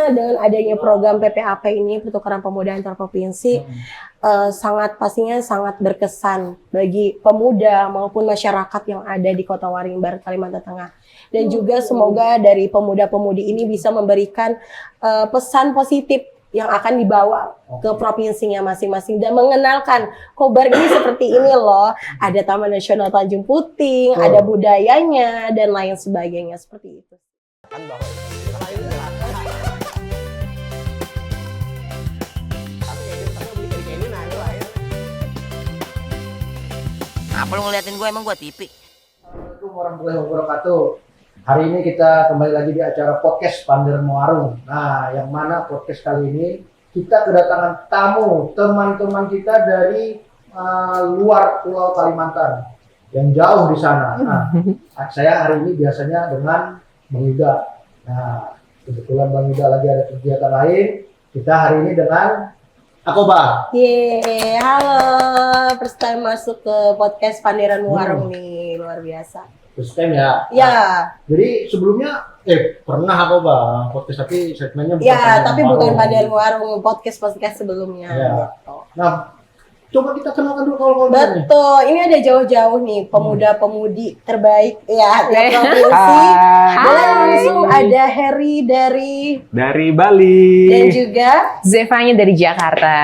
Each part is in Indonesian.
dengan adanya program PPAP ini, pertukaran pemuda antar provinsi, pastinya sangat berkesan bagi pemuda maupun masyarakat yang ada di Kota Waringin Barat, Kalimantan Tengah. Dan juga semoga dari pemuda-pemudi ini bisa memberikan pesan positif yang akan dibawa ke provinsinya masing-masing dan mengenalkan Kobar ini seperti ini loh, ada Taman Nasional Tanjung Puting, ada budayanya dan lain sebagainya seperti itu. Apa lu ngeliatin gue, emang gue TV? Assalamualaikum warahmatullahi wabarakatuh. Hari ini kita kembali lagi di acara podcast Panderan Warung. Nah, yang mana podcast kali ini kita kedatangan tamu, teman-teman kita dari luar Pulau Kalimantan yang jauh di sana. Nah, saya hari ini biasanya dengan Bang Yuda. Nah, kebetulan Bang Yuda lagi ada kegiatan lain. Kita hari ini dengan Akoba. Halo, first time masuk ke podcast Panderan Warung nih, luar biasa. First time ya? Ya. Nah, jadi sebelumnya pernah Akoba podcast tapi segmennya bukan. Ya, tapi bukan Panderan Warung, podcast sebelumnya. Ya. Gitu. Nah, coba kita kenalkan dulu kalau betul, ini ada jauh-jauh nih pemuda-pemudi terbaik ya di provinsi. Dan langsung ada Harry dari Bali dan juga Zevanya dari Jakarta.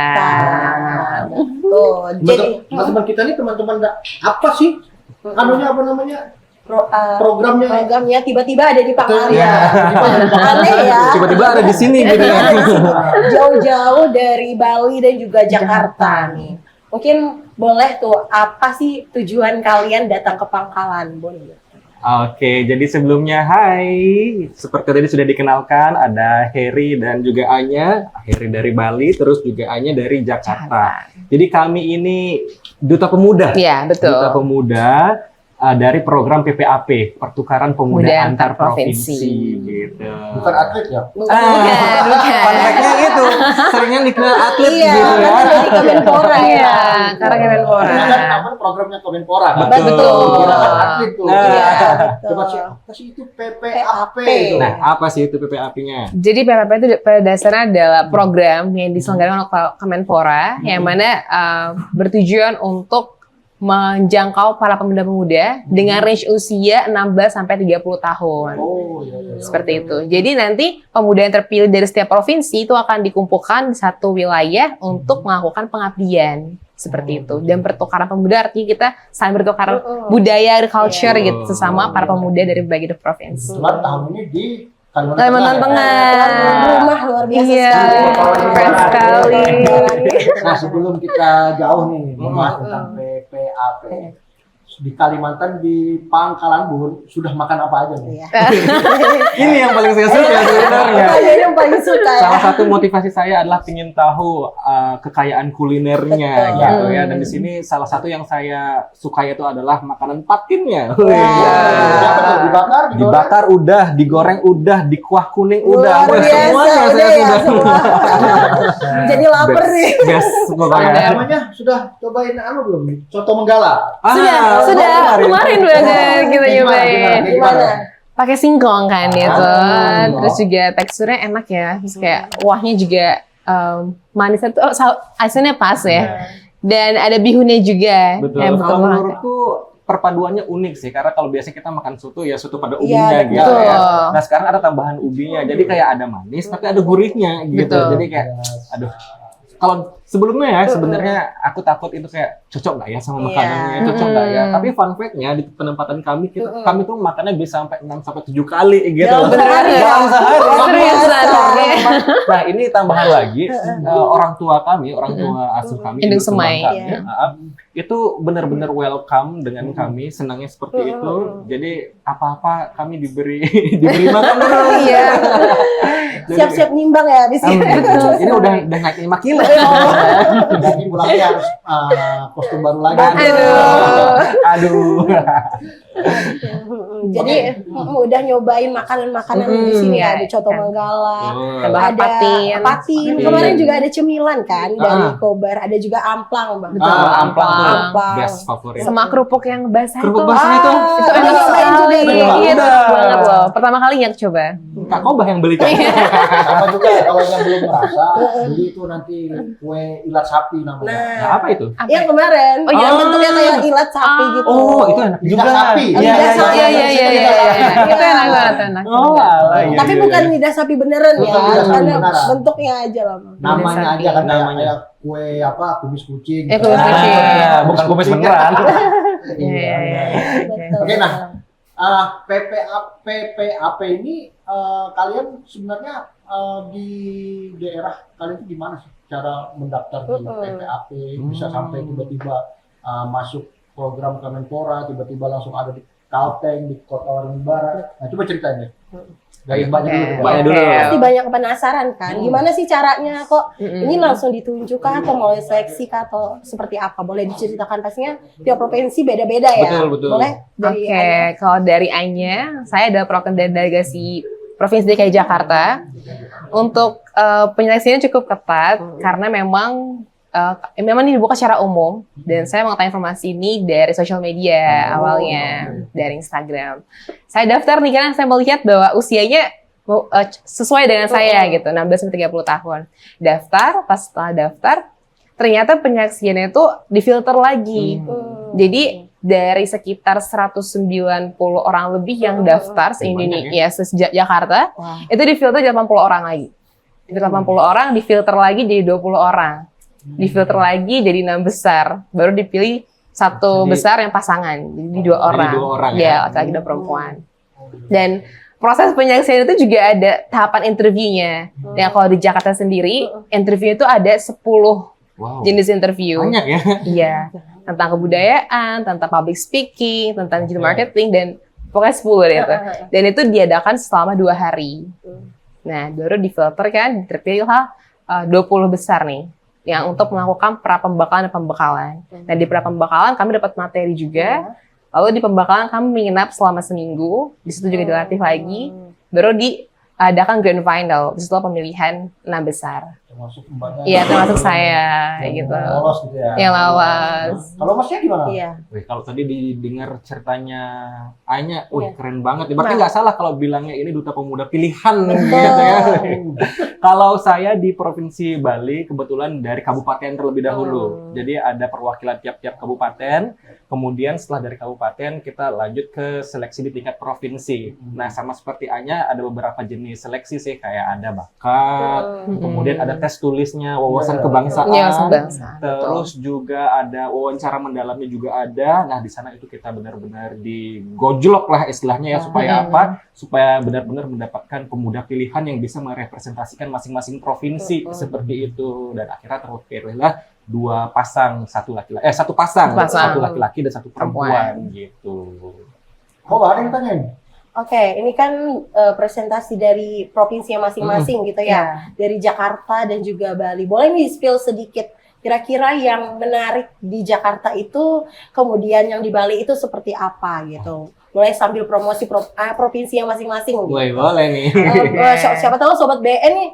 Betul. Jadi teman-teman kita nih teman-teman apa sih? Anunya apa namanya? programnya tiba-tiba ada di Pangalia. Aneh ya. tiba-tiba ada di sini gitu ya. Jauh-jauh dari Bali dan juga Jakarta nih. Mungkin boleh tuh, apa sih tujuan kalian datang ke Pangkalan? Boleh. Oke, jadi sebelumnya hai, seperti tadi sudah dikenalkan ada Harry dan juga Anya. Harry dari Bali, terus juga Anya dari Jakarta. Jadi kami ini duta pemuda. Iya, betul. Duta pemuda dari program PPAP, pertukaran pemuda antar provinsi gitu. Bukan atlet ya? Bukan. Fun fact-nya itu seringnya dikenal atlet Iya, gitu ya. karena dari Kemenpora ya. Iya, karena Kemenpora. Kan namanya programnya Kemenpora. Betul. Kira atlet tuh. Iya, Coba betul. sih apa sih itu PPAP itu? Nah, apa sih itu PPAP-nya? Jadi PPAP itu pada dasarnya adalah program yang diselenggarakan oleh Kemenpora yang mana bertujuan untuk menjangkau para pemuda-pemuda dengan range usia 16 sampai 30 tahun. Oh, iya. Seperti itu. Jadi nanti pemuda yang terpilih dari setiap provinsi itu akan dikumpulkan di satu wilayah untuk melakukan pengabdian. Seperti itu. Dan pertukaran pemuda artinya kita saling bertukar budaya, culture gitu sesama para pemuda dari berbagai provinsi. Cuman tahun ini di Kalimantan Tengah. Rumah luar biasa Iya, keren sekali. Nah, sebelum kita jauh nih membahas tentang PPAP di Kalimantan, di Pangkalan Bun sudah makan apa aja nih? Iya. Ini yang paling saya suka sebenarnya. Kalian yang paling suka ya. Salah satu motivasi saya adalah ingin tahu kekayaan kulinernya gitu ya. Dan di sini salah satu yang saya suka itu adalah makanan patinnya. Apa tuh? Dibakar, Dibakar udah, digoreng udah, dikuah kuning udah. Luar Wah, biasa, semuanya udah saya ya, sudah. semua. Jadi lapar nih. Best pokoknya. namanya sudah cobain belum? Soto Menggala. Sudah kemarin belajar kita nyobain. Gimana? Pakai singkong kan itu, terus juga teksturnya enak ya, terus kayak kuahnya juga manisnya tuh asinnya pas ya, dan ada bihunnya juga. Betul. Yang Kalau betul menurutku perpaduannya unik sih, karena kalau biasanya kita makan soto ya soto pada Iya, ubinya gitu betul. ya. Nah sekarang ada tambahan ubinya, jadi kayak ada manis tapi ada gurihnya gitu. Betul. Jadi kayak, aduh. Kalau sebelumnya ya sebenarnya aku takut itu kayak cocok nggak ya sama makanannya, cocok nggak ya. Tapi fun fact-nya di penempatan kami kami tuh makannya bisa sampai 6 sampai 7 kali gitu. Dalam sehari ya? Dalam sehari. Seriusan. Nah ini tambahan lagi orang tua asuh kami Indung Ibu Semai. Kembang kami, itu benar-benar welcome dengan kami, senangnya seperti itu. Jadi apa-apa kami diberi makan terus. Iya. Siap-siap nimbang ya di sini. Ini udah naik 5 kilo. Jadi pulangnya harus kostum baru lagi. Aduh. Jadi udah nyobain makanan-makanan di sini ya, ada coto Menggala, Tambah ada patin. Kemarin juga ada cemilan kan dari Kobar, ada juga amplang, Bang. Amplang tuh Amplang. best favorit. Sama kerupuk yang basah Kerupuk itu. basah itu. Itu enak Nyobain juga sekali. ya. Iya, enak banget loh. Pertama kali yang coba. Kak Kobah yang beli kan. Sama juga kalau yang belum merasa, beli itu nanti kue ilat sapi namanya. Nah, apa itu? yang kemarin, Oh, iya. yang bentuknya kayak ilat sapi gitu. Oh, itu enak juga. Lidah sapi. Iya, Iya. Iya. Itu enak banget, enak. Oh, alah, iya, Tapi iya, bukan iya. lidah sapi beneran Bukan ya, lidah sapi karena beneran. bentuknya aja lah. Bang. Namanya Lidah aja kan sapi. kayak Namanya. kue apa kumis kucing. Kumis kucing. Bukan kumis beneran. Iya. Betul. Oke, nah, PPAP ini kalian sebenarnya di daerah kalian itu gimana sih cara mendaftar di PPAP bisa sampai tiba-tiba masuk program Kemenpora, tiba-tiba langsung ada di Kalteng, di Kota Waringin Barat. Nah, coba ceritain deh. Dari Mbaknya dulu. Mbak. Mbaknya dulu. Pasti banyak penasaran kan, gimana sih caranya kok ini langsung ditunjuk kah atau mulai seleksi kah atau seperti apa? Boleh diceritakan, pastinya tiap provinsi beda-beda ya. Betul, betul. Boleh dari Oke, kalau dari Anya, saya adalah perwakilan dari delegasi Provinsi DKI Jakarta. Untuk penyeleksinya cukup ketat karena memang ini dibuka secara umum dan saya mengetahui informasi ini dari sosial media awalnya dari Instagram. Saya daftar nih karena saya melihat bahwa usianya sesuai dengan saya gitu, 16-30 tahun. Daftar, pas setelah daftar ternyata penyeleksiannya itu difilter lagi. Jadi dari sekitar 190 orang lebih yang daftar se-Indonesia, Jakarta, itu difilter 80 orang lagi. Dari 80 orang difilter lagi jadi 20 orang. Difilter lagi jadi 6 besar. Baru dipilih satu besar yang pasangan. Jadi 2 orang. Jadi 2 orang ya, laki-laki dan perempuan. Dan proses penyeleksian itu juga ada tahapan interviewnya. Yang kalau di Jakarta sendiri, interview itu ada 10 jenis interview. Banyak ya. Iya, tentang kebudayaan, tentang public speaking, tentang digital marketing, dan pokoknya 10 deh itu. Dan itu diadakan selama 2 hari. Nah, baru difilter kan, terpilihlah 20 besar nih, yang untuk melakukan pra-pembekalan dan pembekalan. Nah, di pra-pembekalan kami dapat materi juga, lalu di pembekalan kami menginap selama seminggu, di situ juga dilatih lagi, baru diadakan grand final, setelah pemilihan 6 besar. Termasuk Mbaknya. Iya, termasuk saya, gitu. Lolos gitu ya. Yang lolos. Kalau Masnya gimana? Iya. Wih, kalau tadi didengar ceritanya Anya, wih keren banget. Berarti nggak salah kalau bilangnya ini duta pemuda pilihan gitu ya. Kalau saya di Provinsi Bali, kebetulan dari kabupaten terlebih dahulu. Jadi ada perwakilan tiap-tiap kabupaten. Kemudian setelah dari kabupaten, kita lanjut ke seleksi di tingkat provinsi. Nah, sama seperti Anya, ada beberapa jenis seleksi sih. Kayak ada bakat, kemudian ada tes tulisnya, wawasan kebangsaan. Iya, kebangsaan. Terus juga ada wawancara mendalamnya juga ada. Nah, di sana itu kita benar-benar digojlok lah istilahnya ya, supaya apa? Supaya benar-benar mendapatkan pemuda pilihan yang bisa merepresentasikan masing-masing provinsi seperti itu. Dan akhirnya terpilihlah satu pasang, satu laki-laki dan satu perempuan gitu. Oh, ada yang tanyain? Oke, ini kan presentasi dari provinsinya masing-masing gitu ya. Dari Jakarta dan juga Bali. Boleh nih spill sedikit kira-kira yang menarik di Jakarta itu, kemudian yang di Bali itu seperti apa gitu. Mulai sambil promosi provinsinya masing-masing gitu. Boleh nih. Siapa tahu sobat BN nih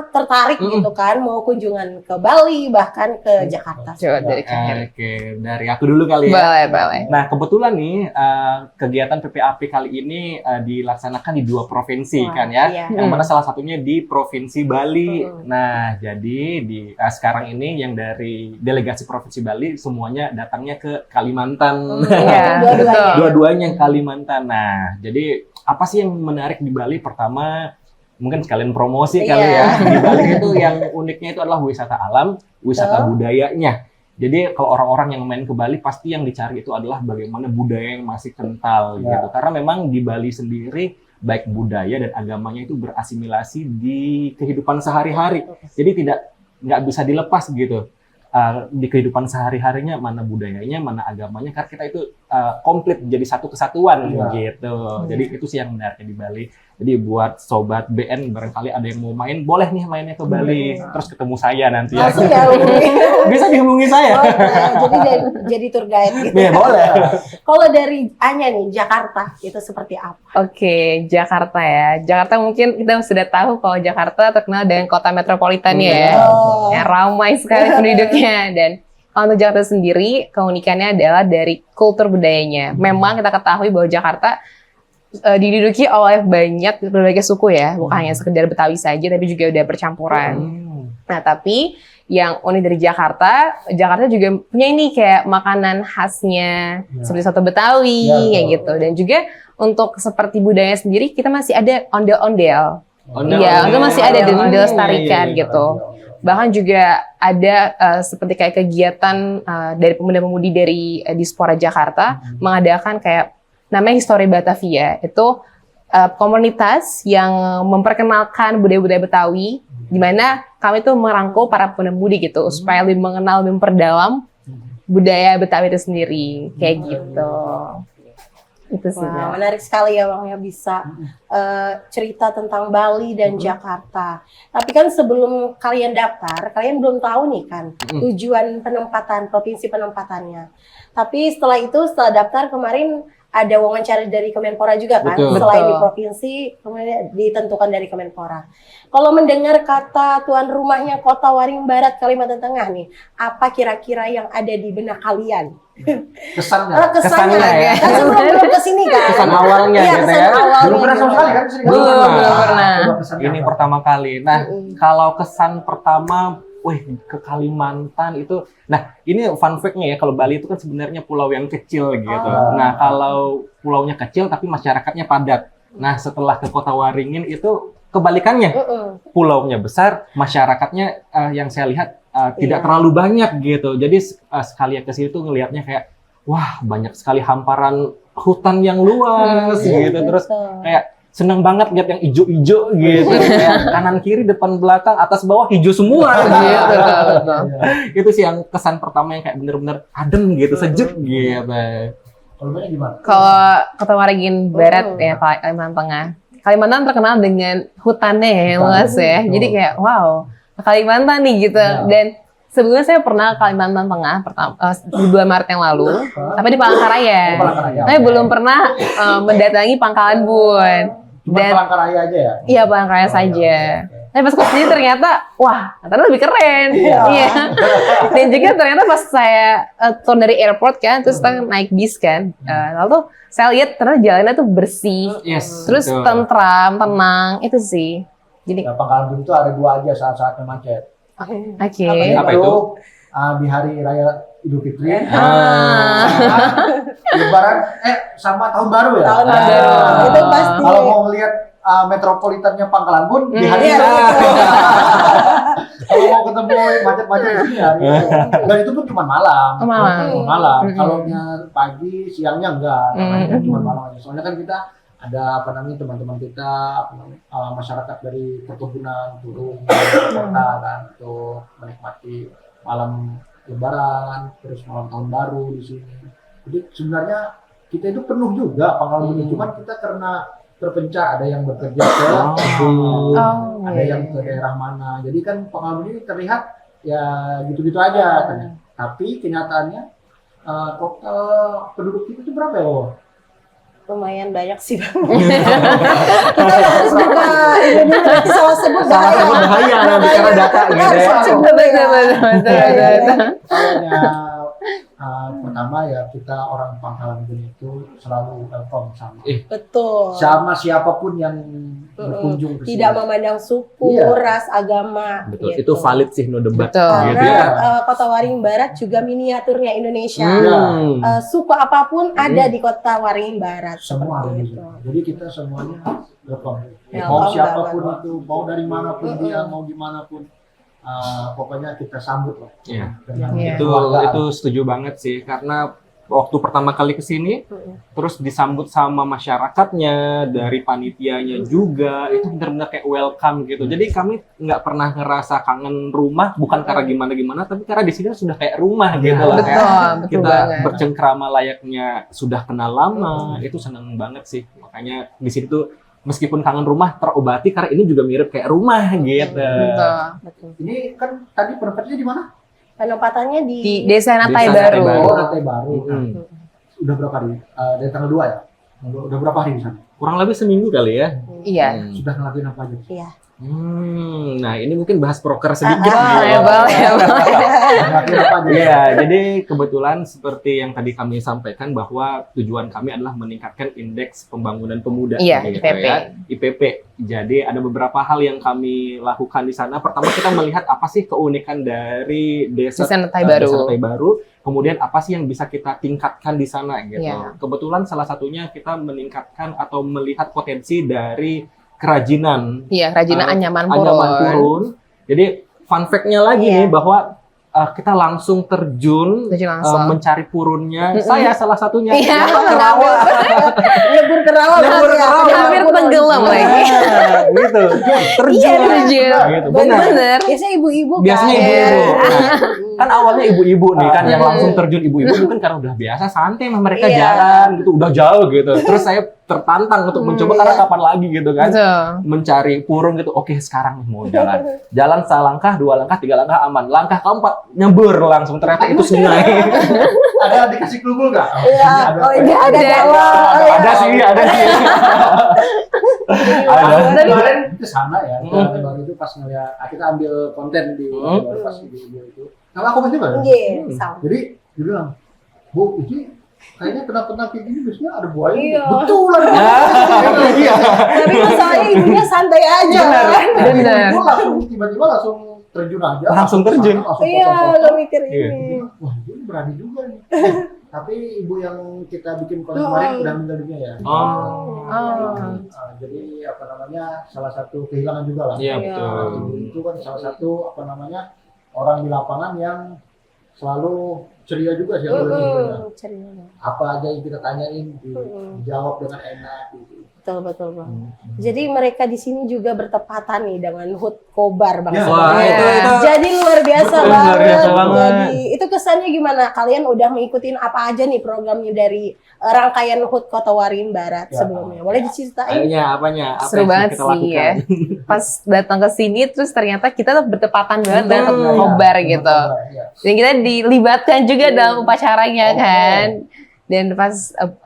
tertarik gitu kan, mau kunjungan ke Bali bahkan ke Jakarta. Coba dari Kak. Oke, dari aku dulu kali ya. Boleh. Nah, kebetulan nih kegiatan PPAP kali ini dilaksanakan di 2 provinsi kan ya. Iya. Yang mana salah satunya di Provinsi Bali. Nah, jadi di sekarang ini yang dari delegasi Provinsi Bali semuanya datangnya ke Kalimantan. Iya, betul. Dua-duanya yang Kalimantan. Nah, jadi apa sih yang menarik di Bali? Pertama, mungkin sekalian promosi kali ya. Di Bali itu yang uniknya itu adalah wisata alam, wisata budayanya. Jadi kalau orang-orang yang main ke Bali pasti yang dicari itu adalah bagaimana budaya yang masih kental gitu. Karena memang di Bali sendiri baik budaya dan agamanya itu berasimilasi di kehidupan sehari-hari. Jadi nggak bisa dilepas gitu. Di kehidupan sehari-harinya mana budayanya, mana agamanya, karena kita itu komplit jadi satu kesatuan gitu. Jadi itu sih yang menariknya di Bali. Jadi buat sobat BN barangkali ada yang mau main, boleh nih mainnya ke Bali, terus ketemu saya nanti ya. Langsung ya hubungi. Bisa dihubungi saya. Jadi tour guide gitu. Ya, boleh. Kalau dari Anya nih, Jakarta itu seperti apa? Oke, Jakarta ya. Jakarta mungkin kita sudah tahu kalau Jakarta terkenal dengan kota metropolitannya ya. Yang ramai sekali penduduknya. Dan kalau untuk Jakarta sendiri, keunikannya adalah dari kultur budayanya. Memang kita ketahui bahwa Jakarta diduduki oleh banyak berbagai suku ya, bukan hanya sekedar Betawi saja, tapi juga udah bercampuran. Nah, tapi yang unik dari Jakarta juga punya ini kayak makanan khasnya seperti soto Betawi kayak gitu. Dan juga untuk seperti budaya sendiri kita masih ada ondel-ondel. Iya, itu masih ada dan dilestarikan gitu. Bahkan juga ada seperti kayak kegiatan dari pemuda-pemudi dari diaspora Jakarta mengadakan kayak namanya Histori Batavia. Itu komunitas yang memperkenalkan budaya-budaya Betawi, di mana kami tuh merangkul para pemuda-pemudi gitu supaya lebih mengenal, lebih memperdalam budaya Betawi itu sendiri kayak gitu. Itu sih. Wah, menarik sekali ya Bang ya bisa cerita tentang Bali dan Jakarta. Tapi kan sebelum kalian daftar, kalian belum tahu nih kan tujuan penempatan, provinsi penempatannya. Tapi setelah daftar kemarin ada wawancara dari Kemenpora juga kan, selain di provinsi kemudian ditentukan dari Kemenpora. Kalau mendengar kata tuan rumahnya Kota Waring Barat Kalimantan Tengah nih, apa kira-kira yang ada di benak kalian? Kesannya ya. Kan sebelum kesini kan. Kesan awalnya Iya, gitu kesan ya. awalnya. Belum pernah sama sekali kan? Belum pernah. Ini pertama kali. Nah, kalau kesan pertama, ke Kalimantan itu. Nah, ini fun fact-nya ya, kalau Bali itu kan sebenarnya pulau yang kecil gitu. Nah, kalau pulaunya kecil tapi masyarakatnya padat. Nah, setelah ke Kota Waringin itu kebalikannya. Pulaunya besar, masyarakatnya yang saya lihat tidak terlalu banyak gitu. Jadi sekali ke situ ngelihatnya kayak wah, banyak sekali hamparan hutan yang luas gitu. Terus kayak seneng banget lihat yang ijo-ijo gitu. Kayak kanan kiri, depan belakang, atas bawah hijau semua gitu. Itu sih yang kesan pertama yang kayak bener-bener adem gitu, sejuk gitu. Kalau banyak gimana? Kalau Kota Waringin Barat ya, Kalimantan Tengah. Kalimantan terkenal dengan hutannya yang luas ya. Jadi kayak wow, Kalimantan nih gitu. Dan sebelumnya saya pernah ke Kalimantan Tengah di 2 Maret yang lalu, tapi di Palangkaraya. Tapi belum pernah mendatangi Pangkalan Bun. Dan Palangkaraya aja ya? Iya, Palangkaraya saja. Tapi pas kesini ternyata, wah, ternyata lebih keren. Iya. Dan juga ternyata pas saya turun dari airport kan, terus kita naik bis kan, lalu saya lihat ternyata jalannya tuh bersih, terus tentram, tenang, itu sih. Jadi Pangkalan Bun itu ada 2 aja saat-saatnya macet. Oke. Apa itu? Di hari raya Idul Fitri, Lebaran, sama Tahun Baru ya. Tahun Baru. Itu pasti. Kalau mau lihat metropolitannya Pangkalan Bun di hari itu. Kalau mau ketemu macet-macet di sini hari itu. Dan itu pun cuma malam. Malam. Kalau pagi, siangnya enggak. Cuma malam aja. Soalnya kan kita ada teman-teman kita, masyarakat dari perkebunan turun ke kota kan untuk menikmati malam Lebaran, terus malam Tahun Baru di sini. Jadi sebenarnya kita itu penuh juga Pangkalan Bun, cuman kita karena terpencar, ada yang bekerja ke Bun, ada yang ke daerah mana. Jadi kan Pangkalan Bun ini terlihat ya gitu-gitu aja. Tapi kenyataannya total penduduk kita itu berapa ya? Lumayan banyak sih Bang. Kita harus buka ini dulu, salah sebut bahaya bicara data gitu ya. Pertama ya kita orang Pangkalan Bun itu selalu welcome sama. Betul. Sama siapapun yang berkunjung ke sini. Tidak memandang suku, ras, agama. Betul. Gitu. Itu valid sih, no debat. Karena Kota Waringin Barat juga miniaturnya Indonesia. Suku apapun ada di Kota Waringin Barat. Semua ada di sini. Jadi kita semuanya welcome. Mau siapapun itu, mau dari manapun dia, mau gimana pun. Pokoknya kita sambut lah. Itu setuju banget sih, karena waktu pertama kali kesini, terus disambut sama masyarakatnya, dari panitianya juga, itu benar-benar kayak welcome gitu. Jadi kami nggak pernah ngerasa kangen rumah, bukan karena gimana-gimana, tapi karena di sini sudah kayak rumah gitu lah. Betul Kita banget. bercengkrama layaknya sudah kenal lama, itu seneng banget sih. Makanya di sini tuh meskipun kangen rumah terobati karena ini juga mirip kayak rumah gitu. Betul. Ini kan tadi penempatannya di mana? Penempatannya di Desa Natai Desa Baru. Natai Baru. Natai Baru. Udah berapa hari? Dari tanggal 2 ya? Udah berapa hari di sana? Kurang lebih seminggu kali ya. Iya. Sudah ngelakuin apa aja? Iya. Nah, ini mungkin bahas proker sedikit. Boleh, boleh. Iya, jadi kebetulan seperti yang tadi kami sampaikan bahwa tujuan kami adalah meningkatkan indeks pembangunan pemuda. Iya, gitu IPP. ya. IPP. Jadi ada beberapa hal yang kami lakukan di sana. Pertama kita melihat apa sih keunikan dari desa Desa Natai Baru. Desa Natai Baru. Kemudian apa sih yang bisa kita tingkatkan di sana gitu. Iya. Kebetulan salah satunya kita meningkatkan atau melihat potensi dari kerajinan Iya, kerajinan anyaman anyaman purun. purun. Jadi fun fact-nya lagi Iya. nih bahwa kita langsung terjun Terjun langsung. mencari purunnya. Saya salah satunya. Iya. Yang ke rawa. Nyebur ke rawa. Nyebur ke rawa. Hampir tenggelam lagi. Nah, gitu. Terjun. Iya, terjun. Gitu. Benar. Bener. Biasanya ibu-ibu kan. Biasanya ibu-ibu. Iya. Nah, kan awalnya ibu-ibu nih kan yang Hmm. langsung terjun ibu-ibu mungkin karena udah biasa santai mah mereka Iya. jalan gitu udah jauh gitu. Terus saya tertantang untuk mencoba karena iya. kapan lagi gitu kan. Betul. Mencari purun gitu. Oke, sekarang nih mau jalan. Jalan selangkah, 2 langkah, 3 langkah aman. Langkah keempat nyebur langsung ternyata itu sungai. Ada dikasih clue nggak? Iya. Oh, ini ada jawa. Ada sih, ada sih. Ada. Kemarin ke sana ya, ke Hmm. Baru itu pas ngeliat kita ambil konten di Hmm. Baru pas video itu. Nama aku pasti Baru. Iya, sama. Jadi dia bilang, Bu, ini kayaknya kenapa kayak gini biasanya ada buaya. Iya. Betulan. Iya. Tapi masalahnya ibunya santai aja. Benar. Benar. Gue langsung tiba-tiba langsung terjun aja. Langsung terjun. Langsung Iya, potong-potong. lo mikir Iya. ini. Wah, ini berani juga nih. Tapi ibu yang kita bikin konten kemarin udah meninggal dunia ya. Oh. Jadi apa namanya salah satu kehilangan juga lah. Iya, Iya. betul. Itu kan salah satu apa namanya orang di lapangan yang selalu ceria juga sih kalau sebenarnya. Ceria. Apa aja yang kita tanyain Mm. dijawab dengan enak gitu. Betul Bang. Jadi mereka di sini juga bertepatan nih dengan HUT Kobar Bang. Ya. Wah, Iya. itu Jadi luar biasa Betul, banget. luar biasa banget. Jadi itu kesannya gimana? Kalian udah mengikutin apa aja nih programnya dari rangkaian HUT Kota Waringin Barat Ya. sebelumnya? Boleh diceritain? Ayonya apanya? Apa Seru yang banget kita sih lakukan? ya. Pas datang ke sini terus ternyata kita tuh bertepatan banget dengan Hmm. Kobar gitu. Ya. Dan kita dilibatkan juga dalam upacaranya kan. Dan pas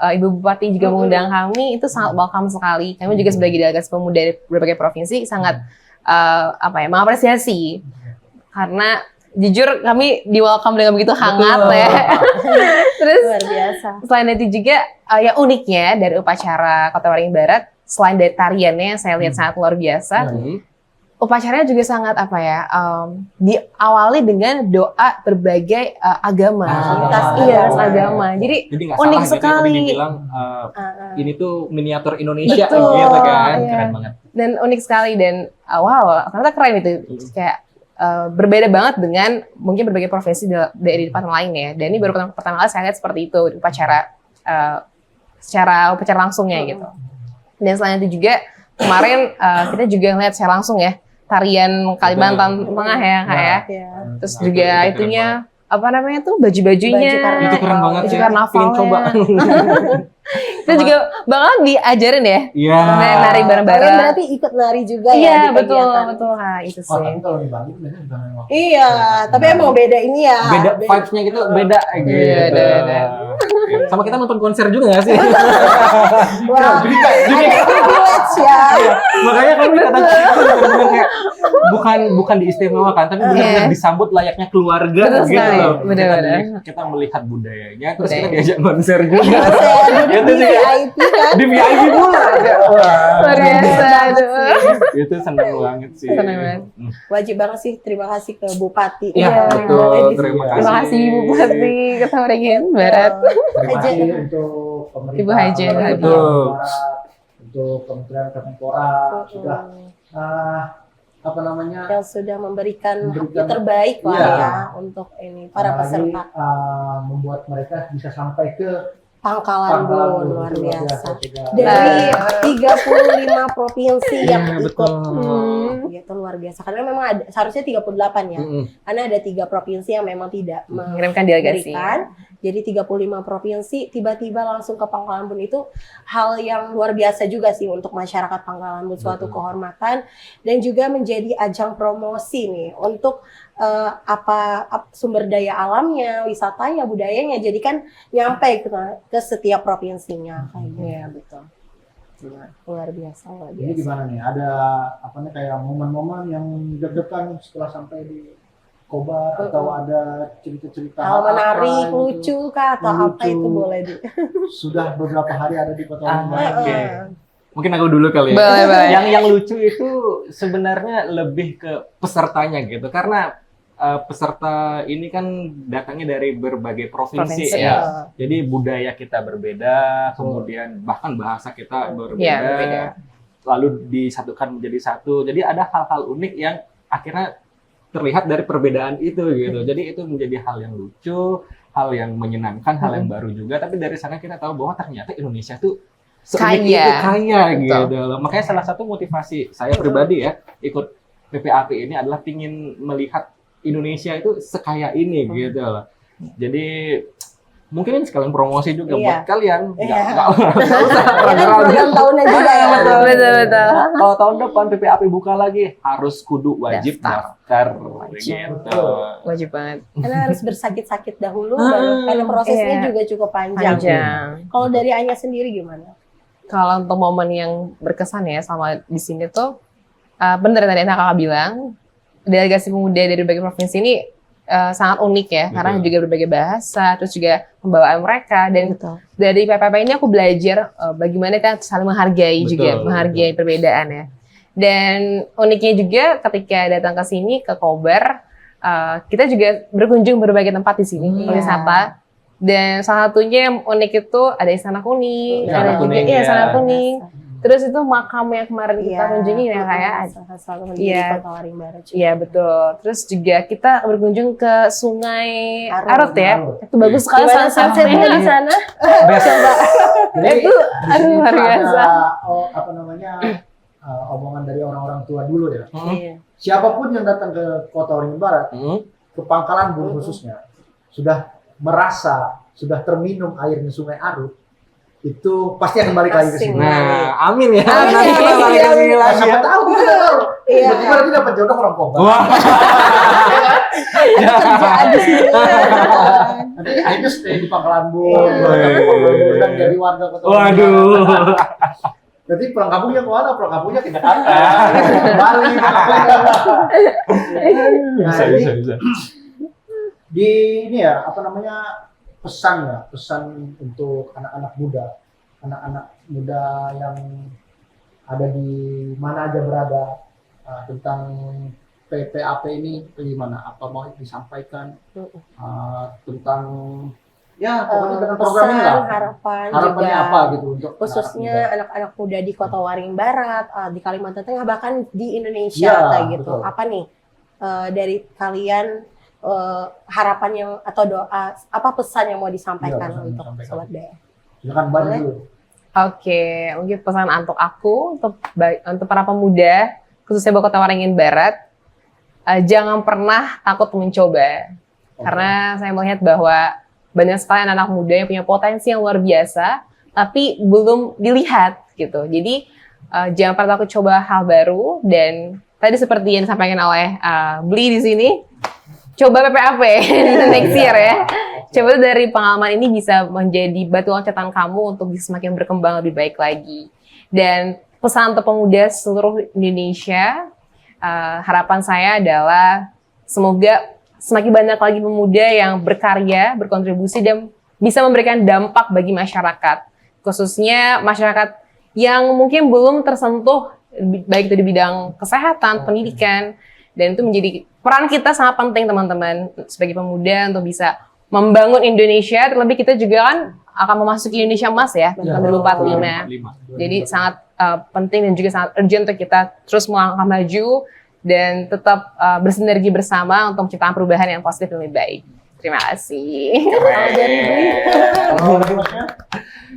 Ibu Bupati juga mengundang kami, itu sangat welcome sekali. Kami juga sebagai delegasi pemuda dari berbagai provinsi sangat mengapresiasi. Karena jujur kami di welcome dengan begitu hangat Betul. ya. Terus Luar biasa. selain itu juga yang uniknya dari upacara Kota Waringin Barat, selain dari tariannya yang saya lihat sangat luar biasa, Hmm. upacaranya juga sangat diawali dengan doa berbagai agama, lintas agama. agama. Jadi Jadi nggak unik salah gitu ya, sekali. tadi dibilang ini tuh miniatur Indonesia Betul, gitu kan. iya. Keren banget. Dan unik sekali dan wow, ternyata keren itu. Kayak berbeda banget dengan mungkin berbagai provinsi dari tempat lain ya. Dan ini baru pertama kali saya lihat seperti itu di upacara secara upacara langsungnya gitu. Dan selain itu juga kemarin kita juga ngeliat secara langsung ya tarian Kalimantan Tengah ya Kak ya. Ya. Terus Nah, juga itu keren itunya apa namanya tuh baju-bajunya. Baju karnaval. Itu keren banget Baju sih. karnavalnya. Pengen coba. Itu juga bakalan diajarin ya. Iya. Nari bareng-bareng. Kalian berarti ikut nari juga ya Iya di betul kegiatan? betul Kak, itu Wah, sih. tapi kalau di Bali biasanya bukan memang. Iya, tapi emang beda ini ya. Beda vibes-nya gitu beda gitu. Iya, beda. Sama kita nonton konser juga nggak sih? Wah, ada privilege ya. Iya, makanya kami kata-kata itu benar-benar kayak bukan diistimewakan, tapi benar-benar Iya. disambut layaknya keluarga Betul gitu sekali, loh. benar-benar. Kita melihat budayanya, terus Budaya. kita diajak konser juga. Saya duduk Itu di sih VIP kan. di VIP pula. Luar biasa. aduh. Itu senang banget sih. Senang banget. Wajib banget sih, terima kasih ke Bupati. Iya, Iya. betul. Terima kasih. Terima kasih Ibu Bupati Kota Waringin Barat. Terima Aja. kasih untuk pemerintah. Ibu Haja, Ibu Haja. Betul. Untuk Kementerian Kemenpora sudah apa namanya Yang sudah memberikan Memberikan- yang terbaik lah Iya. ya untuk ini para apalagi, peserta. membuat mereka bisa sampai ke Pangkalan Pangkalan Bun, luar itu biasa. juga. Dari 35 provinsi yang Iya, ikut. betul. Gitu luar biasa. Karena memang ada, seharusnya 38 ya. Mm-mm. Karena ada 3 provinsi yang memang tidak Mengirimkan delegasi. memberikan. Jadi 35 provinsi tiba-tiba langsung ke Pangkalan Bun itu hal yang luar biasa juga sih untuk masyarakat Pangkalan Bun, suatu kehormatan dan juga menjadi ajang promosi nih untuk sumber daya alamnya, wisatanya, budayanya. Jadi kan nyampe ke setiap provinsinya kayak gitu. Iya betul. luar biasa. Ini gimana nih? Ada apa nih kayak momen-momen yang deg-degan setelah sampai di Kobar atau ada cerita-cerita Hal menarik, apa lucu gitu? kah atau Lucu. apa itu boleh di. Sudah beberapa hari ada di Kota Waringin. Oke. Mungkin aku dulu kali ya. Boleh. Yang lucu itu sebenarnya lebih ke pesertanya gitu, karena peserta ini kan datangnya dari berbagai provinsi Provinsi, ya. Jadi budaya kita berbeda, kemudian bahkan bahasa kita berbeda, Iya, berbeda. lalu disatukan menjadi satu. Jadi ada hal-hal unik yang akhirnya terlihat dari perbedaan itu gitu. Jadi itu menjadi hal yang lucu, hal yang menyenangkan, hal yang baru juga. Tapi dari sana kita tahu bahwa ternyata Indonesia tuh seunik itu, kaya Betul. gitu loh. Makanya salah satu motivasi saya pribadi ya ikut PPAP ini adalah ingin melihat Indonesia itu sekaya ini gitu loh. Jadi mungkin ini sekalian promosi juga buat kalian. Nggak usah Program tahunan juga ya. Betul. Kalau tahun depan PPAP buka lagi harus kudu wajib daftar gitu. Wajib banget. Karena harus bersakit-sakit dahulu, baru, karena prosesnya juga cukup panjang. Kalau dari Anya sendiri gimana? Kalau untuk momen yang berkesan ya sama di sini tuh, bener tadi kakak bilang, delegasi pemuda dari berbagai provinsi ini sangat unik ya, karena juga berbagai bahasa, terus juga pembawaan mereka, dan dari PPP ini aku belajar bagaimana kita saling menghargai juga, menghargai perbedaan ya. Dan uniknya juga ketika datang ke sini, ke Kobar, kita juga berkunjung berbagai tempat di sini, wisata. Dan salah satunya yang unik itu ada Istana Kuning, ada juga Istana Kuning. Terus itu makam yang kemarin kita kunjungi ya kayak selalu di Kota Waringin Barat. Iya betul. Terus juga kita berkunjung ke Sungai Arut ya. Itu bagus sekali sunsetnya di sana. Coba. Itu luar biasa. Apa namanya? Omongan dari orang-orang tua dulu ya. Siapapun yang datang ke Kota Waringin Barat, ke Pangkalan Bun khususnya, sudah merasa, sudah terminum airnya Sungai Arut, itu pasti akan balik lagi ke sini. Nah, amin ya. Amin, Nanti kita balik ke sini lagi. Siapa tahu, kita tahu. Tiba-tiba nanti dapat jodoh orang Kobar. Wah. Kerjaan di sini. Nanti ayo stay di Pangkalan Bun, dan jadi warga Kota Waringin Barat. Waduh. Berarti pulang kampungnya kemana? Pulang kampungnya ke Jakarta. Bali. Bisa. Di ini ya, apa namanya, pesan untuk anak-anak muda yang ada di mana aja berada, tentang PPAP ini gimana? Apa mau disampaikan tentang ya pokoknya dengan program ini lah. Harapannya juga, apa gitu untuk khususnya anak-anak muda di Kota Waringin Barat, di Kalimantan Tengah, bahkan di Indonesia kayak gitu. Betul. Apa nih dari kalian harapan yang atau doa, apa pesan yang mau disampaikan untuk Sobat Daya? Silakan Bani dulu. Oke, mungkin pesan untuk aku, untuk para pemuda, khususnya di Kota Waringin Barat, jangan pernah takut mencoba. Karena saya melihat bahwa banyak sekali anak muda yang punya potensi yang luar biasa, tapi belum dilihat gitu. Jadi jangan pernah takut coba hal baru, dan tadi seperti yang disampaikan oleh Bli di sini, coba PPAP next year ya. Coba dari pengalaman ini bisa menjadi batu loncatan kamu untuk bisa semakin berkembang lebih baik lagi. Dan pesan untuk pemuda seluruh Indonesia, harapan saya adalah semoga semakin banyak lagi pemuda yang berkarya, berkontribusi, dan bisa memberikan dampak bagi masyarakat. Khususnya masyarakat yang mungkin belum tersentuh, baik itu di bidang kesehatan, pendidikan, dan itu menjadi peran kita sangat penting teman-teman sebagai pemuda untuk bisa membangun Indonesia. Terlebih kita juga kan akan memasuki Indonesia Emas ya, 2045. Jadi sangat penting dan juga sangat urgent untuk kita terus melangkah maju dan tetap bersinergi bersama untuk menciptakan perubahan yang positif dan lebih baik. Terima kasih.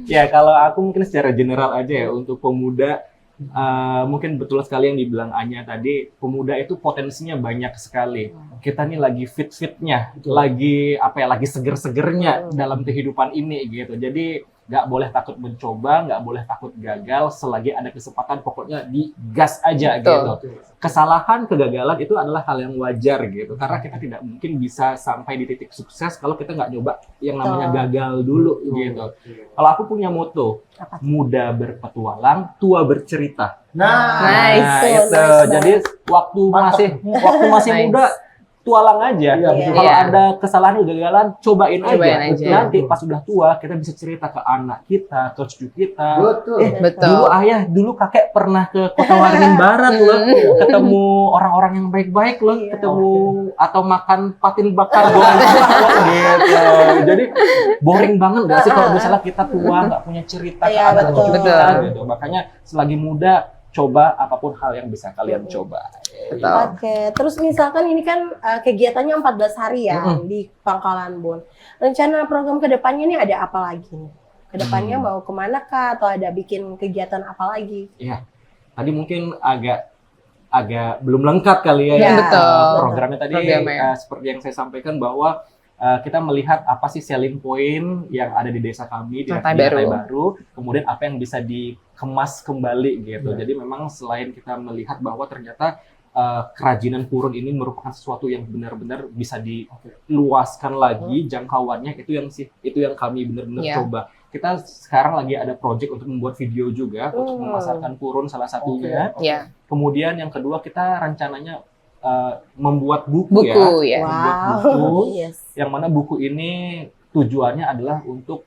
Ya, kalau aku mungkin secara general aja ya, untuk pemuda, mungkin betul sekali yang dibilang Anya tadi, pemuda itu potensinya banyak sekali. Kita nih lagi fit-fitnya, lagi apa ya, lagi seger-segernya dalam kehidupan ini gitu. Jadi nggak boleh takut mencoba, nggak boleh takut gagal, selagi ada kesempatan pokoknya digas aja Betul. gitu. Kesalahan, kegagalan itu adalah hal yang wajar gitu, karena kita tidak mungkin bisa sampai di titik sukses kalau kita nggak nyoba yang namanya gagal dulu gitu. Kalau aku punya moto, Apa? muda berpetualang, tua bercerita. Nah, Nice. Nah, Nice itu. banget. Jadi waktu masih Nice. muda, tualang aja. Iya, betul. Kalau Iya. ada kesalahan kegagalan, cobain Cobain aja. aja. Nanti pas udah tua, kita bisa cerita ke anak kita, ke cucu kita. betul. Betul. Dulu ayah, dulu kakek pernah ke Kota Waringin Barat loh, ketemu orang-orang yang baik-baik loh, Iya. ketemu atau makan patin bakar goreng loh, gitu. Jadi boring banget nggak sih kalau misalnya kita tua nggak punya cerita ke Iya, anak betul. cucu kita Betul. gitu. Makanya selagi muda, coba apapun hal yang bisa kalian coba. Betul. Oke, terus misalkan ini kan kegiatannya 14 hari ya di Pangkalan Bun. Rencana program kedepannya nih ada apa lagi nih? Kedepannya mau kemana kah? Atau ada bikin kegiatan apa lagi? Iya. Tadi mungkin agak belum lengkap kali ya. Iya, betul. Programnya tadi Programnya. seperti yang saya sampaikan bahwa kita melihat apa sih selling point yang ada di desa kami di Natai Natai Baru. Baru, kemudian apa yang bisa dikemas kembali gitu. Jadi memang selain kita melihat bahwa ternyata kerajinan purun ini merupakan sesuatu yang benar-benar bisa diluaskan lagi jangkauannya, itu yang kami benar-benar Iya. coba. Kita sekarang lagi ada project untuk membuat video juga untuk memasarkan purun salah satunya. Ya, Kemudian yang kedua kita rencananya membuat buku, buku ya. Membuat Wow. buku. Yes. Yang mana buku ini tujuannya adalah untuk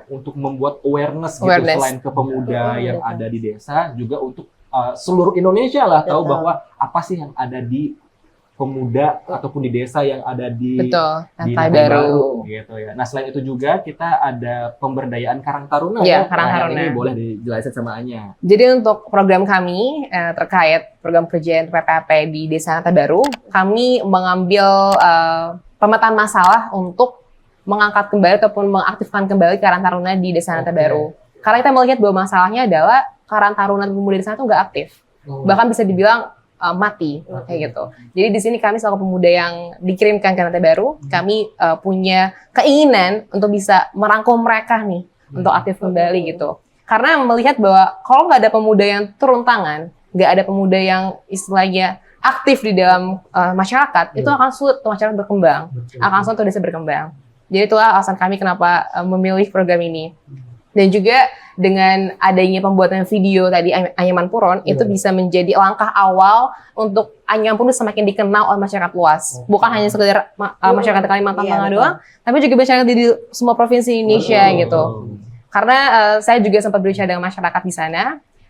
untuk membuat awareness gitu Awareness. selain ke pemuda Betul, yang betul. ada di desa, juga untuk seluruh Indonesia lah tahu Betul. bahwa apa sih yang ada di pemuda ataupun di desa yang ada di Betul. di Natai Natai Baru. gitu ya. Nah, selain itu juga kita ada pemberdayaan Karang Taruna Iya, ya. Karang Nah, yang Taruna. ini boleh dijelasin sama Anya. Jadi untuk program kami terkait program kerja PPAP di Desa Natai Baru, kami mengambil pemetaan masalah untuk mengangkat kembali ataupun mengaktifkan kembali Karang Taruna di Desa Natai Oke. Baru. Karena kita melihat bahwa masalahnya adalah Karang Taruna pemuda di sana itu nggak aktif, bahkan bisa dibilang mati kayak gitu. Jadi di sini kami selaku pemuda yang dikirimkan ke Natai Baru, kami punya keinginan untuk bisa merangkul mereka nih untuk aktif kembali gitu. Karena melihat bahwa kalau nggak ada pemuda yang turun tangan, nggak ada pemuda yang istilahnya aktif di dalam masyarakat, itu akan sulit untuk masyarakat berkembang, akan sulit untuk desa berkembang. Jadi itulah alasan kami kenapa memilih program ini. Dan juga dengan adanya pembuatan video tadi Anyaman Purun, itu bisa menjadi langkah awal untuk Anyaman Purun semakin dikenal oleh masyarakat luas. Bukan hanya sekedar masyarakat Kalimantan Iya, Tengah betul. doang, tapi juga masyarakat di semua provinsi Indonesia gitu. Karena saya juga sempat berbicara dengan masyarakat di sana,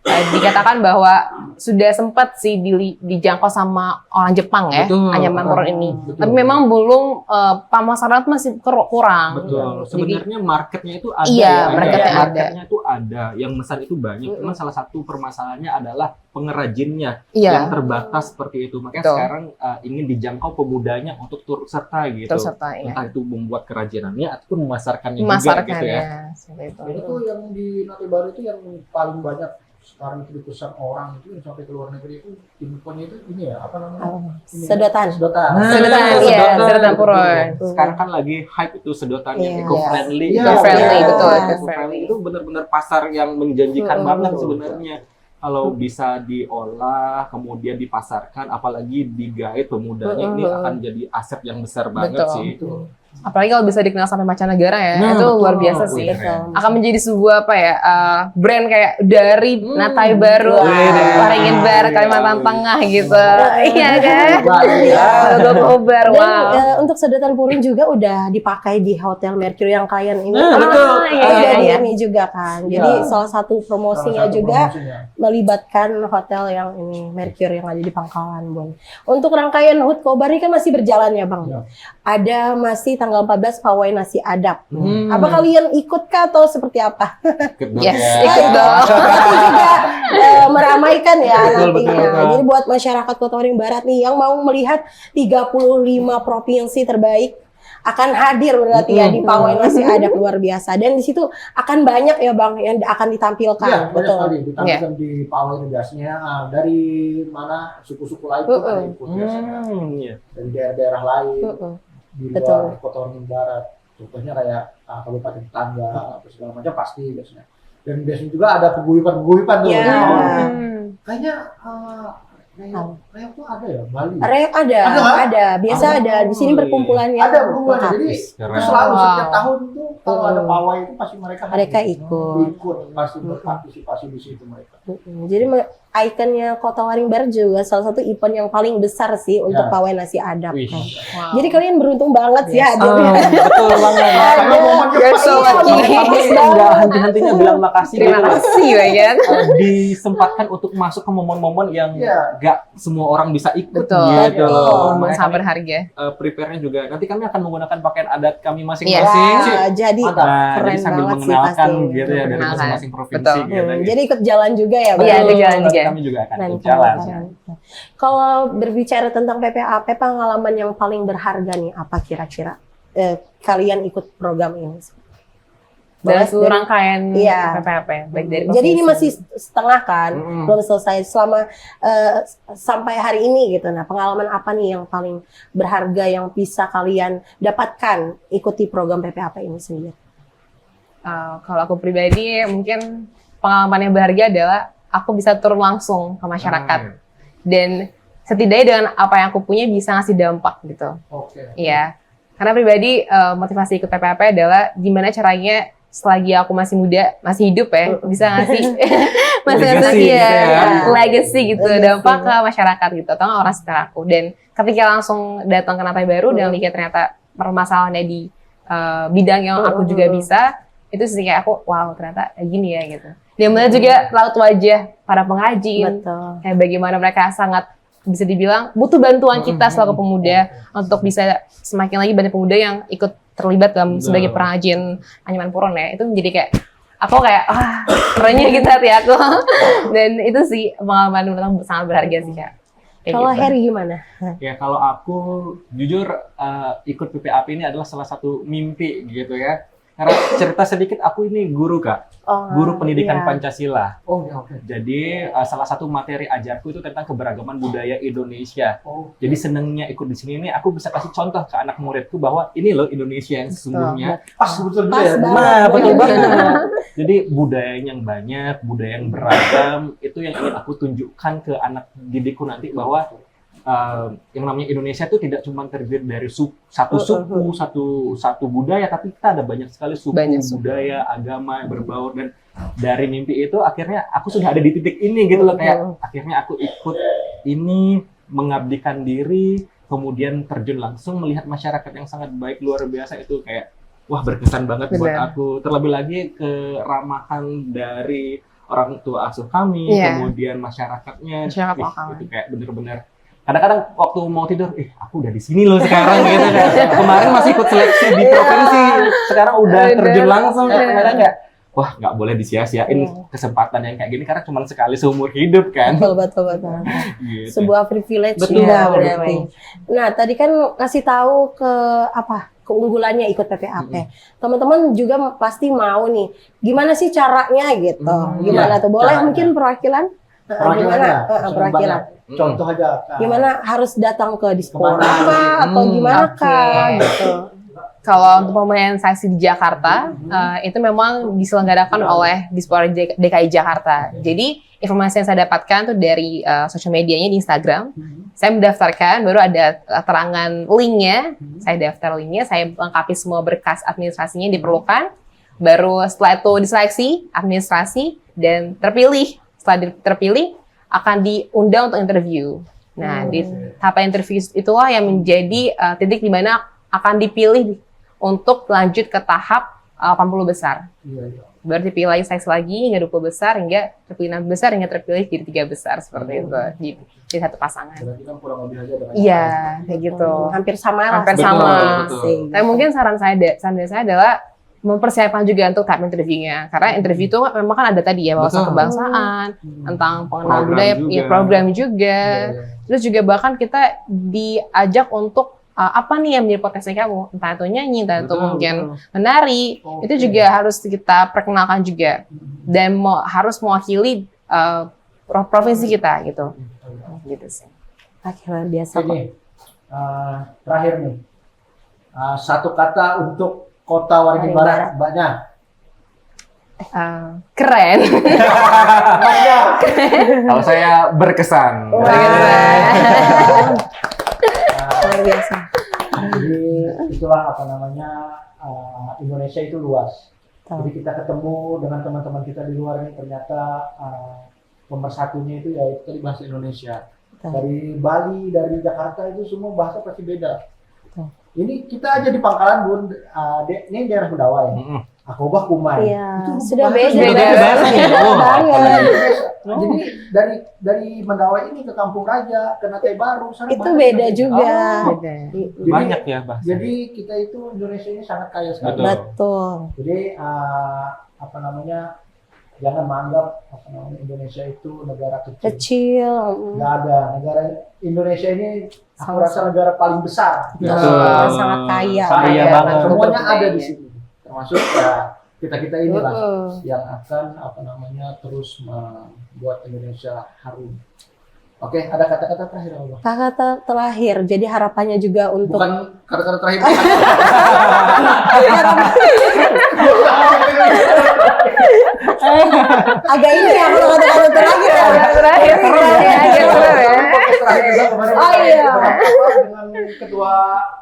dikatakan bahwa sudah sempat sih dijangkau sama orang Jepang ya, Betul. Anyaman Purun ini. Betul. Tapi memang belum pemasaran masih kurang. Betul. Jadi, Sebenarnya marketnya itu ada. Iya, ya. marketnya ada. Marketnya itu ada. Yang besar itu banyak. Cuma salah satu permasalahannya adalah pengrajinnya iya, yang terbatas seperti itu. Makanya Betul. sekarang ingin dijangkau pemudanya untuk turut serta gitu. terus serta ya. Entah itu membuat kerajinannya ataupun memasarkannya juga Memasarkan gitu ya. ya. Seperti itu. Itu yang di Natai Baru itu yang paling banyak sekarang itu dipesan orang itu yang sampai ke luar negeri itu infonya itu ini ya apa namanya? Ini. Sedotan. Sedotan. Sedotan, iya, sedotan purun. Sekarang kan lagi hype itu sedotan yang Iya. eco-friendly. Iya, Eco-friendly, iya. betul, Iya. eco-friendly. Itu benar-benar pasar yang menjanjikan banget betul. sebenarnya. Kalau bisa diolah, kemudian dipasarkan, apalagi digait pemudanya, ini akan jadi aset yang besar banget Betul. sih. Itu. Apalagi kalau bisa dikenal sampai mancanegara ya, Nah, itu betul. luar biasa Wih, sih. keren. Akan menjadi sebuah brand kayak dari Natai Baru, Wih, Waringin Barat, Kalimantan wih. Tengah gitu. Iya kan? Iya. Logo Kobar, Dan wow. untuk sedotan purun juga udah dipakai di Hotel Mercury yang klien ini. Nah, betul. iya, Udah iya, di iya. ini juga kan. Iya. Jadi salah satu promosinya Salah satu juga promosinya. melibatkan hotel yang ini Mercury yang ada di Pangkalan Bun. Untuk rangkaian HUT Kobar ini kan masih berjalan ya Bang. Iya. Ada masih tanggal 14 pawai nasi adab. Hmm. Apa kalian ikut kah atau seperti apa? Ikut dong Yes, ya. ikut dong. Nanti juga meramaikan ya Betul, nantinya. betul. Jadi buat masyarakat Kota Waringin Barat nih yang mau melihat 35 provinsi terbaik akan hadir berarti ya di pawai nasi adab luar biasa. Dan di situ akan banyak ya Bang yang akan ditampilkan. Iya, banyak Betul. sekali ditampilkan di pawai negasnya. Dari mana suku-suku lain pun ada ikut biasanya. Iya. Dari daerah-daerah lain di Betul. luar Kota Waringin Barat. Contohnya kayak kabupaten tetangga atau segala macam pasti biasanya. Dan biasanya juga ada peguyupan tuh. Iya. Kayaknya Reok tuh ada ya Bali. Reok ada. Biasa ada. Di sini berkumpulannya. Ada berkumpulan. Jadi Keren. itu selalu setiap tahun tuh kalau ada pawai itu pasti mereka ikut. pasti berpartisipasi di situ mereka. Jadi ikonnya Kota Waring Barat juga salah satu event yang paling besar sih untuk pawai nasi adat. Wih. Wow. Jadi kalian beruntung banget sih hadirnya. Betul banget. Karena momennya You're pas so banget. lucky. Kami nggak henti-hentinya bilang makasih. Terima gitu. kasih banyak. Disempatkan untuk masuk ke momen-momen yang Iya. nggak semua orang bisa ikut Betul. gitu loh. Momen Makanya sangat kami, berharga. prepare-nya juga. Nanti kami akan menggunakan pakaian adat kami Iya. masing-masing. Jadi Nah, keren jadi sambil banget sih mengenalkan pasti. gitu ya dari Mengenalkan. masing-masing provinsi Betul. gitu. Jadi ikut jalan juga ya, Bang? Iya, ikut jalan juga. Kami juga akan Keren, ikut jalan. keren. Kalau berbicara tentang PPAP, pengalaman yang paling berharga nih apa kira-kira kalian ikut program ini? Dalam Boleh seluruh dari- rangkaian Iya. PPAP, baik dari Jadi ini provinsi. masih setengah kan, belum selesai selama sampai hari ini gitu. Nah, pengalaman apa nih yang paling berharga yang bisa kalian dapatkan ikuti program PPAP ini sendiri? Kalau aku pribadi mungkin pengalaman yang berharga adalah aku bisa turun langsung ke masyarakat dan setidaknya dengan apa yang aku punya bisa ngasih dampak gitu. Oke. Iya, karena pribadi motivasi ikut PPAP adalah gimana caranya selagi aku masih muda, masih hidup ya, bisa ngasih masih Legacy ngasih gitu ya. legacy gitu, Legacy. dampak ke masyarakat gitu atau nggak orang sekitar aku. Dan ketika langsung datang ke Natai Baru dan lihat ternyata permasalahannya di bidang yang aku juga bisa, itu sih kayak aku wow ternyata gini ya gitu. Dan melihat juga raut wajah para pengrajin, Betul. kayak bagaimana mereka sangat bisa dibilang butuh bantuan kita selaku pemuda untuk bisa semakin lagi banyak pemuda yang ikut terlibat dalam sebagai pengrajin anyaman purun ya. Itu menjadi kayak aku kayak kerennya gitu hati aku. Dan itu sih pengalaman menurut aku sangat berharga sih Kak. Kayak Kalau gitu. Heri gimana? Ya kalau aku jujur ikut PPAP ini adalah salah satu mimpi gitu ya. Karena cerita sedikit, aku ini guru Kak, guru pendidikan iya. Pancasila. Oh, ya, oke. Jadi salah satu materi ajarku itu tentang keberagaman budaya Indonesia. Oh, Jadi senengnya ikut di sini ini aku bisa kasih contoh ke anak muridku bahwa ini loh Indonesia yang sesungguhnya. pas betul juga Pas ya. banget. Nah, betul banget. Jadi budayanya yang banyak, budaya yang beragam, itu yang ingin aku tunjukkan ke anak didikku nanti bahwa yang namanya Indonesia itu tidak cuma terdiri dari satu suku, satu budaya, tapi kita ada banyak sekali suku, Banyak suku. budaya, agama yang berbaur. Dan dari mimpi itu akhirnya aku sudah ada di titik ini gitu loh, kayak akhirnya aku ikut ini, mengabdikan diri, kemudian terjun langsung melihat masyarakat yang sangat baik, luar biasa. Itu kayak wah berkesan banget buat Benar. aku. Terlebih lagi keramahan dari orang tua asuh kami, Iya. kemudian masyarakatnya, Masyarakat Wih, lokal. itu kayak bener-bener. Kadang-kadang waktu mau tidur, aku udah di sini loh sekarang gitu kan. Kemarin masih ikut seleksi di provinsi, sekarang udah terjun langsung. Kadang-kadang kayak, wah nggak boleh disia-siain kesempatan yang kayak gini karena cuma sekali seumur hidup kan. Betul. Gitu. Sebuah privilege Betul, ya betul. berarti. Nah, tadi kan ngasih tahu keunggulannya ikut PPAP. Teman-teman juga pasti mau nih, gimana sih caranya gitu. Gimana iya, tuh? Boleh caranya. mungkin perwakilan? Perwakilannya, Perwakilan. Contoh aja. Kak. Gimana harus datang ke Dispora Kemana? kah? Atau gimana Oke. kah gitu. Kalau untuk pemilihan saksi di Jakarta, itu memang diselenggarakan oleh Dispora DKI Jakarta. Jadi informasi yang saya dapatkan tuh dari sosial medianya di Instagram. Saya mendaftarkan, baru ada keterangan linknya. Saya daftar linknya, saya lengkapi semua berkas administrasinya yang diperlukan. Baru setelah itu diseleksi, administrasi, dan terpilih. Setelah terpilih, akan diundang untuk interview. Nah, di tahap interview itulah yang menjadi titik di mana akan dipilih untuk lanjut ke tahap 80 besar. Iya. Baru dipilih seleksi lagi hingga 20 besar, hingga terpilih 6 besar, hingga terpilih jadi 3 besar seperti itu di satu pasangan. Berarti kan kurang lebih aja dengan Iya, kayak gitu. Hampir sama lah. Hampir sama. Betul. Tapi mungkin saran saya adalah mempersiapkan juga untuk tahap interviewnya, karena interview itu memang kan ada tadi ya wawasan Betul. kebangsaan, tentang pengenalan Program budaya, juga. ya, program juga. Iya. Terus juga bahkan kita diajak untuk apa nih yang menjadi potensi kamu, entah itu nyanyi, entah itu Betul, mungkin betul. menari, Oke. itu juga harus kita perkenalkan juga dan harus mewakili provinsi kita gitu, gitu sih. Oke, luar biasa Oke kok. nih, terakhir nih, satu kata untuk Kota Waringin Barat, Mbaknya. Keren. Mbaknya. Kalau saya berkesan. Luar biasa. Jadi itulah apa namanya, Indonesia itu luas. Betul. Jadi kita ketemu dengan teman-teman kita di luar ini, ternyata pemersatunya itu ya itu tadi bahasa Indonesia. Betul. Dari Bali, dari Jakarta itu semua bahasa pasti beda. Betul. Ini kita aja di Pangkalan Bun, ini daerah Bedawai. Akobah Kumai. Iya, Itu sudah bahasa beda. beda bahasanya. Beda Oh, banget. apalagi. Jadi dari Mendawai ini ke Kampung Raja, ke Natai Baru, sana Itu bahasa beda juga. Oh, Beda. Jadi- Banyak ya bahasa. Jadi kita itu Indonesia ini sangat kaya sekali. Betul. Betul. Jadi apa namanya, jangan menganggap apa namanya Indonesia itu negara kecil. Kecil. Nggak ada, negara Indonesia ini aku Sama-sama. rasa negara paling besar. Betul. Sangat kaya. Kaya Dan banget. semuanya Betul. ada di sini. Termasuk ya kita inilah Mm-mm. yang akan apa namanya terus membuat Indonesia harum. Oke, ada kata-kata terakhir Allah. Kata terakhir, jadi harapannya juga untuk Bukan kata-kata terakhir. agak ini ya kalau kata-kata terakhir ya. Terakhir agak seru ya. Terakhir juga kemarin Oh, iya. dengan ketua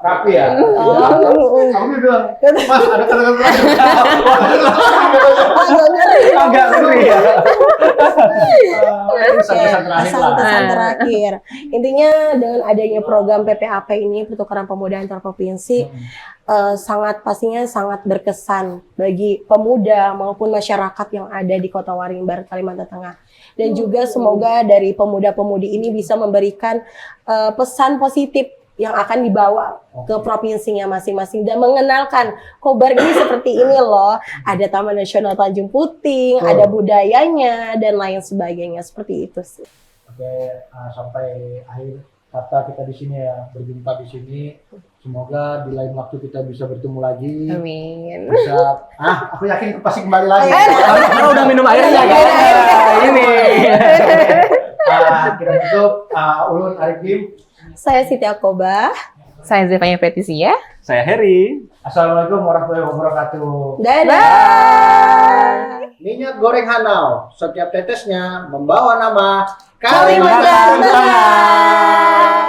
Rapi ya. Oh, Aku bilang, Mas ada kata-kata terakhir. agak ngeri. Agak ngeri ya. Pesan-pesan terakhir lah. Pesan-pesan terakhir. Intinya dengan adanya program PPAP ini, pertukaran pemuda antar provinsi, pastinya sangat berkesan bagi pemuda maupun masyarakat yang ada di Kota Waringin Barat, Kalimantan Tengah. Dan juga semoga dari pemuda-pemudi ini bisa memberikan pesan positif yang akan dibawa ke provinsinya masing-masing dan mengenalkan Kobar ini seperti ini loh, ada Taman Nasional Tanjung Puting, ada budayanya dan lain sebagainya, seperti itu sih. Oke, sampai akhir kata kita di sini ya, berjumpa di sini. Semoga di lain waktu kita bisa bertemu lagi. Amin. Bisa, aku yakin pasti kembali lagi. Karena udah minum airnya kan. Ini. Kita tutup, Ulun Arifin. Saya Siti Akobah. Saya Zevanya Petisia. Saya Heri. Assalamualaikum warahmatullahi wabarakatuh. Dadah. Minyak goreng Hanau, setiap tetesnya membawa nama Kalimantan Tengah.